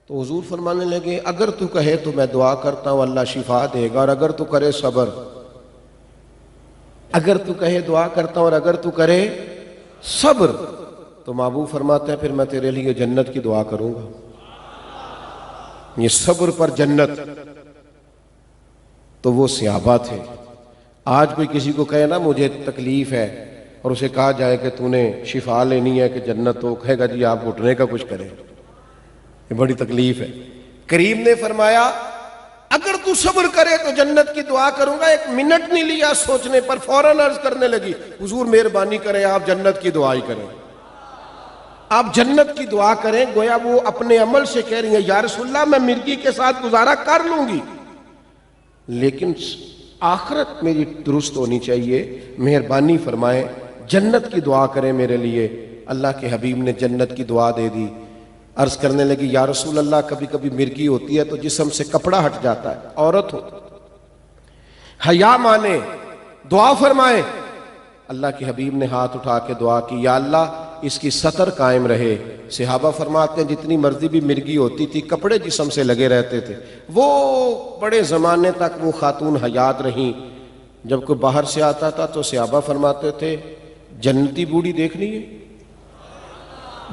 तो हुजूर फरमाने लगे अगर तू कहे तो मैं दुआ करता हूं, अल्लाह शिफा देगा, और अगर तू करे सब्र, अगर तू कहे दुआ करता हूं और अगर तू करे सब्र। तो महबूब फरमाते हैं फिर मैं तेरे लिए जन्नत की दुआ करूंगा। ये सब्र पर जन्नत, तो वो सहाबा थे। आज कोई किसी को कहे ना मुझे तकलीफ है और उसे कहा जाए कि तूने शिफा लेनी है कि जन्नत, तो कहेगा जी आप घुटने का कुछ करें, ये बड़ी तकलीफ है। करीम ने फरमाया अगर तू सब्र करे तो जन्नत की दुआ करूंगा। एक मिनट नहीं लिया सोचने पर, फौरन अर्ज करने लगी हुजूर मेहरबानी करें आप जन्नत की दुआ ही करें, आप जन्नत की दुआ करें। गोया वो अपने अमल से कह रही है या रसूलल्लाह मैं मिर्गी के साथ गुजारा कर लूंगी, लेकिन आखिरत मेरी दुरुस्त होनी चाहिए, मेहरबानी फरमाएं जन्नत की दुआ करें मेरे लिए। अल्लाह के हबीब ने जन्नत की दुआ दे दी। अर्ज करने लगी या रसूल अल्लाह कभी कभी मिर्गी होती है तो जिस्म से कपड़ा हट जाता है, औरत हो, हया माने, दुआ फरमाए। अल्लाह के हबीब ने हाथ उठा के दुआ की या अल्लाह इसकी सतर कायम रहे। सहाबा फरमाते हैं जितनी मर्जी भी मिर्गी होती थी कपड़े जिस्म से लगे रहते थे। वो बड़े जमाने तक वो खातून हयात रहीं। जब कोई बाहर से आता था तो सहाबा फरमाते थे जन्नती बूढ़ी देखनी है,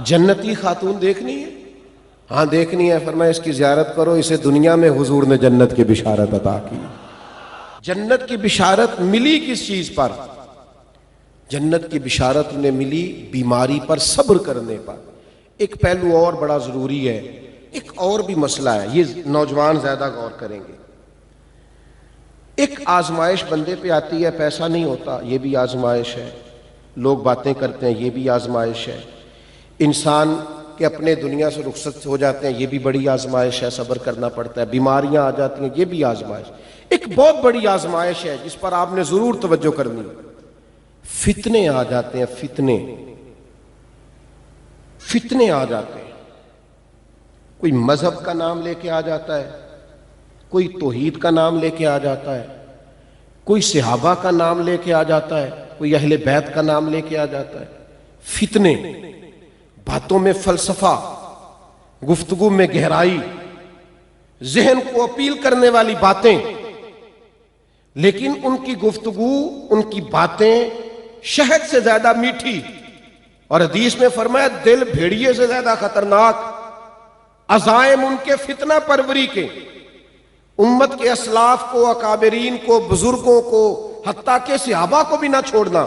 जन्नती खातून देखनी है? हाँ देखनी है। फरमाया इसकी ज़ियारत करो, इसे दुनिया में हुजूर ने जन्नत की बिशारत अता की। जन्नत की बिशारत मिली किस चीज पर? जन्नत की बिशारत उन्हें मिली बीमारी पर सब्र करने पर। एक पहलू और बड़ा जरूरी है, एक और भी मसला है, ये नौजवान ज्यादा गौर करेंगे। एक आजमाइश बंदे पे आती है, पैसा नहीं होता, ये भी आजमाइश है। लोग बातें करते हैं, ये भी आजमाइश है। इंसान के अपने दुनिया से रुखसत हो जाते हैं, ये भी बड़ी आजमाइश है, सब्र करना पड़ता है। बीमारियां आ जाती हैं, ये भी आजमाइश। एक बहुत बड़ी आजमाइश है जिस पर आपने जरूर तवज्जो करनी है। फितने आ जाते हैं, फितने आ जाते हैं। कोई मजहब का नाम लेके आ जाता है, कोई तौहीद का नाम लेके आ जाता है, कोई सहाबा का नाम लेके आ जाता है, कोई अहले बैत का नाम लेके आ जाता है। फितने, बातों में फलसफा, गुफ्तगू में गहराई, जहन को अपील करने वाली बातें, लेकिन उनकी गुफ्तगू, उनकी बातें शहद से ज्यादा मीठी। और हदीस में फरमाया दिल भेड़िए से ज्यादा खतरनाक। अजायम उनके फितना परवरी के, उम्मत के असलाफ को, अकाबरीन को, बुजुर्गों को, हत्ता के सहाबा को भी ना छोड़ना,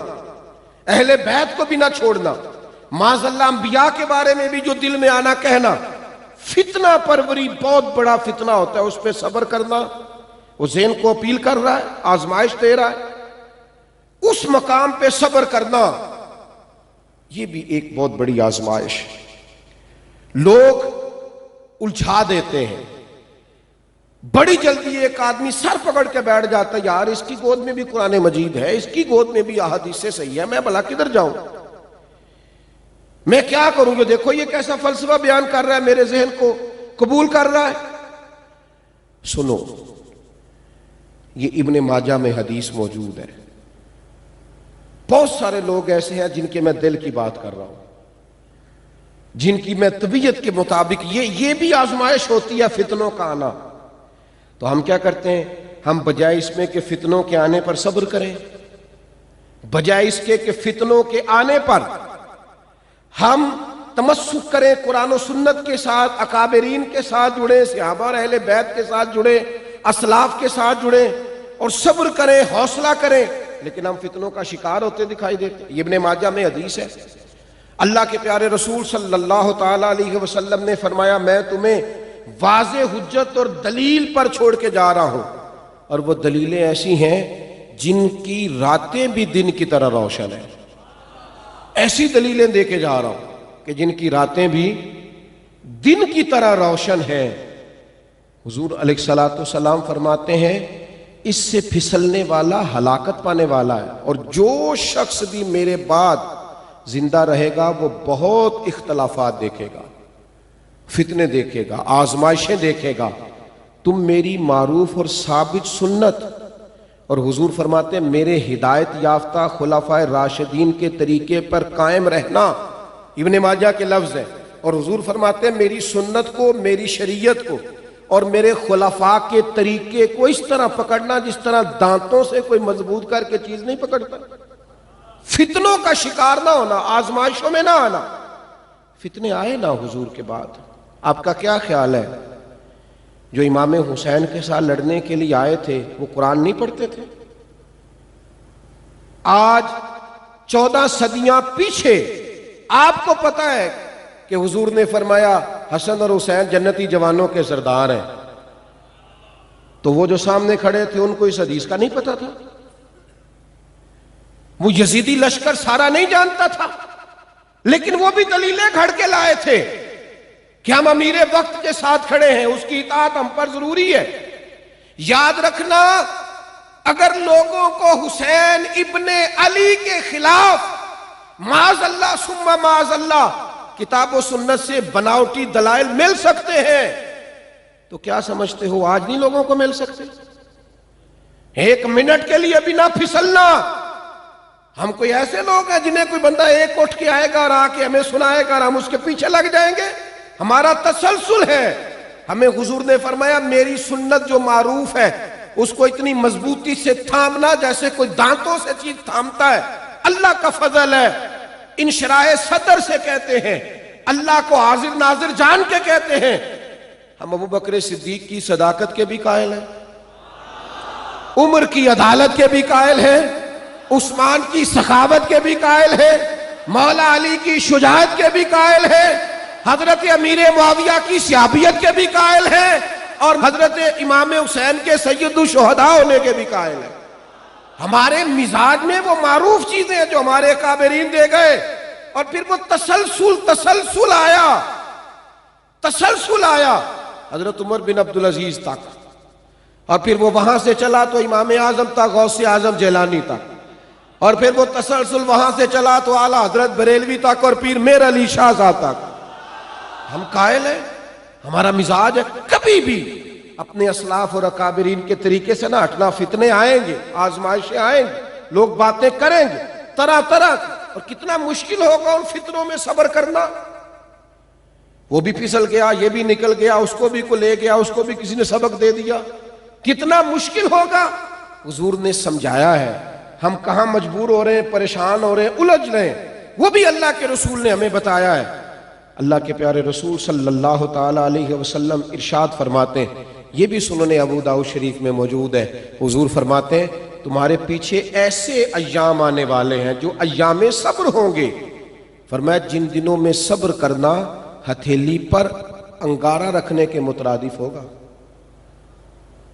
अहले बैत को भी ना छोड़ना, माज़अल्लाह अंबिया के बारे में भी जो दिल में आना कहना। फितना परवरी बहुत बड़ा फितना होता है, उस पर सब्र करना। वो ज़हन को अपील कर रहा है, आजमाइश दे रहा है, उस मकाम पे सब्र करना, ये भी एक बहुत बड़ी आजमाइश। लोग उलझा देते हैं, बड़ी जल्दी एक आदमी सर पकड़ के बैठ जाता है, यार इसकी गोद में भी कुरान मजीद है, इसकी गोद में भी अहादीस सही है, मैं भला किधर जाऊं, मैं क्या करूं? ये देखो ये कैसा फलसफा बयान कर रहा है, मेरे जहन को कबूल कर रहा है। सुनो, ये इब्ने माजा में हदीस मौजूद है। बहुत सारे लोग ऐसे हैं जिनके मैं दिल की बात कर रहा हूं, जिनकी मैं तबीयत के मुताबिक, ये भी आजमाइश होती है फितनों का आना। तो हम क्या करते हैं, हम बजाय इसमें कि फितनों के आने पर सब्र करें, बजाय इसके कि फितनों के आने पर हम तमस्सुक करें कुरान और सुन्नत के साथ, अकाबरीन के साथ जुड़े, सहाबा और अहले बैत के साथ जुड़े, असलाफ के साथ जुड़े और सब्र करें, हौसला करें, लेकिन हम फितनों का शिकार होते दिखाई देते। ये इब्ने माजा में हदीस है। अल्लाह के प्यारे रसूल सल्लल्लाहु ताला अलैहि वसल्लम ने फरमाया मैं तुम्हें वाज़े हुज्जत और दलील पर छोड़ के जा रहा हूं, और वो दलीलें ऐसी हैं जिनकी रातें भी दिन की तरह रोशन है। ऐसी दलीलें दे के जा रहा हूं कि जिनकी रातें भी दिन की तरह रोशन है। हुजूर अलैहिस्सलातु सलाम फरमाते हैं इससे फिसलने वाला हलाकत पाने वाला है, और जो शख्स भी मेरे बाद जिंदा रहेगा वो बहुत इख्तलाफात देखेगा, फितने देखेगा, आजमाइशें देखेगा। तुम मेरी मारूफ और साबित सुन्नत, और हुजूर फरमाते हैं मेरे हिदायत याफ्ता खुलाफाए राशिदीन के तरीके पर कायम रहना। इब्ने माजा के लफ्ज है। और हुजूर फरमाते हैं मेरी सुन्नत को, मेरी शरीयत को और मेरे खुलाफा के तरीके को इस तरह पकड़ना जिस तरह दांतों से कोई मजबूत करके चीज नहीं पकड़ता। फितनों का शिकार ना होना, आजमाइशों में ना आना, फितने आए ना हुजूर के बाद, आपका क्या ख्याल है? जो इमाम हुसैन के साथ लड़ने के लिए आए थे वो कुरान नहीं पढ़ते थे? आज 14 सदियां पीछे आपको पता है कि हुजूर ने फरमाया हसन और हुसैन जन्नती जवानों के सरदार हैं, तो वो जो सामने खड़े थे उनको इस हदीस का नहीं पता था? वो यजीदी लश्कर सारा नहीं जानता था, लेकिन वो भी दलीलें घड़ के लाए थे कि हम अमीर वक्त के साथ खड़े हैं, उसकी इताअत हम पर जरूरी है। याद रखना, अगर लोगों को हुसैन इब्ने अली के खिलाफ माज़अल्लाह सुम्मा माज़अल्लाह किताब व सुन्नत से बनावटी दलाइल मिल सकते हैं, तो क्या समझते हो आज नहीं लोगों को मिल सकते? एक मिनट के लिए भी ना फिसलना। हम कोई ऐसे लोग हैं जिन्हें कोई बंदा एक उठ के आएगा और आके हमें सुनाएगा और हम उसके पीछे लग जाएंगे? हमारा तसलसल है। हमें हुजूर ने फरमाया मेरी सुन्नत जो मारूफ है उसको इतनी मजबूती से थामना जैसे कोई दांतों से चीज थामता है। अल्लाह का फजल है। इंशराए सदर से कहते हैं, अल्लाह को हाजिर नाजिर जान के कहते हैं। हम अबू बकर सिद्दीक की सदाकत के भी कायल हैं, उम्र की अदालत के भी कायल हैं, उस्मान की सखावत के भी कायल हैं, मौला अली की शुजाअत के भी कायल हैं, हजरत अमीर मुआविया की सियाबियत के भी कायल हैं, और हजरत इमाम हुसैन के सैयदुल शुहदा होने के भी कायल हैं। हमारे मिजाज में वो मारूफ चीजें हैं जो हमारे काबिरीन दे गए, और फिर वो तसलसल आया हजरत उमर बिन अब्दुल अजीज तक, और फिर वो वहां से चला तो इमाम आजम तक, गौसे आजम जैलानी तक, और फिर वो तसलसल वहां से चला तो आला हजरत बरेलवी तक और पीर मेर अली शाह साहब तक। हम कायल हैं, हमारा मिजाज है कभी भी अपने असलाफ और अकाबिरीन के तरीके से ना हटना। फितने आएंगे, आजमाइशें आएंगे, लोग बातें करेंगे तरह तरह, और कितना मुश्किल होगा उन फितनों में सब्र करना। वो भी फिसल गया, ये भी निकल गया, उसको भी को ले गया, उसको भी किसी ने सबक दे दिया, कितना मुश्किल होगा। हुजूर ने समझाया है, हम कहां मजबूर हो रहे हैं, परेशान हो रहे हैं, उलझ रहे हैं, वो भी अल्लाह के रसूल ने हमें बताया है। अल्लाह के प्यारे रसूल सल्लल्लाहु ताला अलैहि वसल्लम इरशाद फरमाते हैं, ये भी सुनने अबू दाऊद शरीफ में मौजूद है। हुजूर फरमाते हैं तुम्हारे पीछे ऐसे अय्याम आने वाले हैं जो अय्यामे सब्र होंगे। फरमाया जिन दिनों में सब्र करना हथेली पर अंगारा रखने के मुतरादिफ होगा।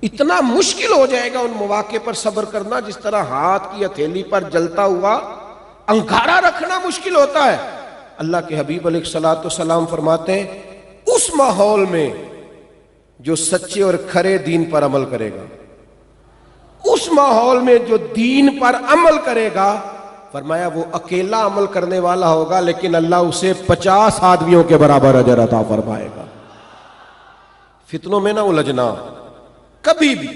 इतना मुश्किल हो जाएगा उन मौके पर सब्र करना जिस तरह हाथ की हथेली पर जलता हुआ अंगारा रखना मुश्किल होता है। अल्लाह के हबीब अलैहिस्सलातु वस्सलाम फरमाते हैं उस माहौल में जो सच्चे और खरे दीन पर अमल करेगा, उस माहौल में जो दीन पर अमल करेगा, फरमाया वो अकेला अमल करने वाला होगा लेकिन अल्लाह उसे 50 आदमियों के बराबर अजर अता फरमाएगा। फितनों में ना उलझना, कभी भी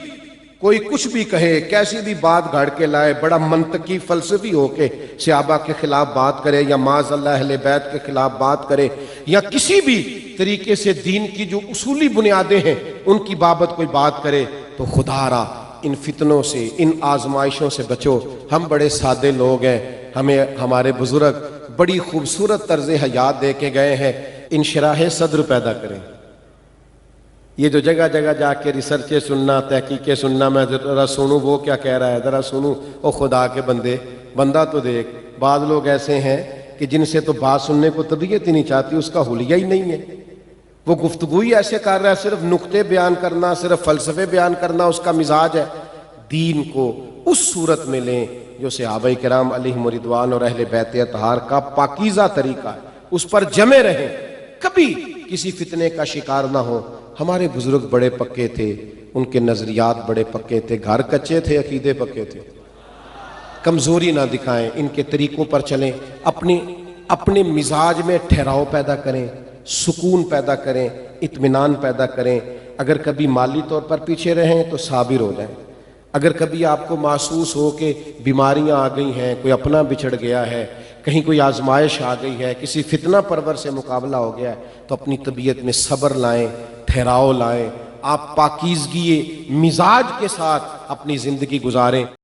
कोई कुछ भी कहे, कैसी भी बात गाड़ के लाए, बड़ा मंतकी फलसफी होके सहाबा के खिलाफ बात करे या माज़अल्लाह अहले बैत के खिलाफ बात करे, या किसी भी तरीके से दीन की जो उसूली बुनियादें हैं उनकी बाबत कोई बात करे, तो खुदारा इन फितनों से, इन आजमाइशों से बचो। हम बड़े सादे लोग हैं, हमें हमारे बुजुर्ग बड़ी खूबसूरत तर्ज हयात दे के गए हैं। इंशराह सद्र पैदा करें। ये जो जगह जगह जाके रिसर्चें सुनना, तहकीकें सुनना, मैं जरा सुनूं वो क्या कह रहा है, जरा सुनूं, ओ खुदा के बंदे, बंदा तो देख। बाद लोग ऐसे हैं कि जिनसे तो बात सुनने को तबीयत ही नहीं चाहती, उसका हुलिया ही नहीं है, वो गुफ्तगू ही ऐसे कर रहा है, सिर्फ नुक्ते बयान करना, सिर्फ फलसफे बयान करना उसका मिजाज है। दीन को उस सूरत में लें जो सहाबाए किराम अलैहिम रिदवान और अहले बैत अतहार का पाकीज़ा तरीका है, उस पर जमे रहें, कभी किसी फितने का शिकार ना हो। हमारे बुजुर्ग बड़े पक्के थे, उनके नजरियात बड़े पक्के थे, घर कच्चे थे, अकीदे पक्के थे। कमजोरी ना दिखाएं, इनके तरीकों पर चलें, अपने मिजाज में ठहराव पैदा करें, सुकून पैदा करें, इत्मीनान पैदा करें। अगर कभी माली तौर पर पीछे रहें तो साबिर हो जाएं। अगर कभी आपको महसूस हो कि बीमारियां आ गई हैं, कोई अपना बिछड़ गया है, कहीं कोई आजमाइश आ गई है, किसी फितना परवर से मुकाबला हो गया है, तो अपनी तबीयत में सब्र लाएं, ठहराव लाएं। आप पाकीज़गी मिजाज के साथ अपनी ज़िंदगी गुजारें।